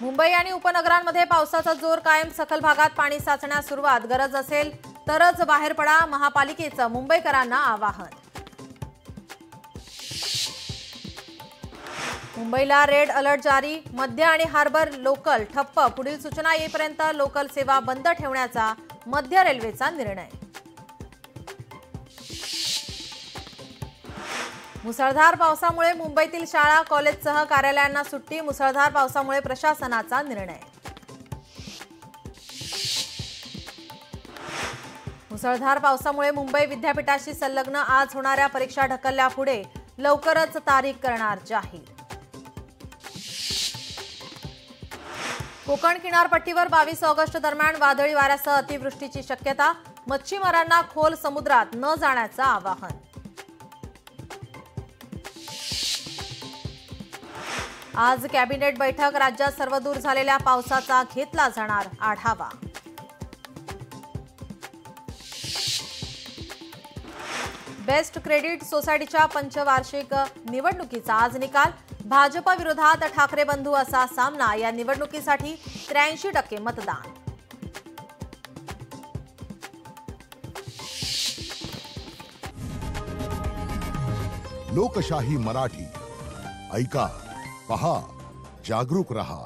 मुंबई आणि उपनगरांमध्ये पावसाचा जोर कायम, सखल भागात पाणी साचण्यास सुरुवात, गरज असेल तरच बाहेर पडा, महापालिकेचं मुंबईकरांना आवाहन। मुंबईला रेड अलर्ट जारी, मध्य आणि हार्बर लोकल ठप्प, पुढील सूचना येईपर्यंत लोकल सेवा बंद ठेवण्याचा मध्य रेल्वेचा निर्णय। मुसळधार पावसामुळे मुंबईतील शाळा कॉलेजसह कार्यालयांना सुट्टी, मुसळधार पावसामुळे प्रशासनाचा निर्णय। मुसळधार पावसामुळे मुंबई विद्यापीठाशी संलग्न आज होणाऱ्या परीक्षा ढकलल्या पुढे, लवकरच तारीख करणार जाहीर। कोकण किनारपट्टीवर 22 ऑगस्ट दरम्यान वादळी वाऱ्यासह अतिवृष्टीची शक्यता, मच्छीमारांना खोल समुद्रात न जाण्याचं आवाहन। आज कॅबिनेट बैठक, राज्यात सर्वदूर झालेल्या पावसाचा घेतला जाणार आढावा। बेस्ट क्रेडिट सोसायटीच्या पंचवार्षिक निवडणुकीचा आज निकाल, भाजप विरोधात ठाकरे बंधू असा सामना, या निवडणुकीसाठी 83% मतदान। लोकशाही मराठी, ऐका, पहा, जागरूक रहा।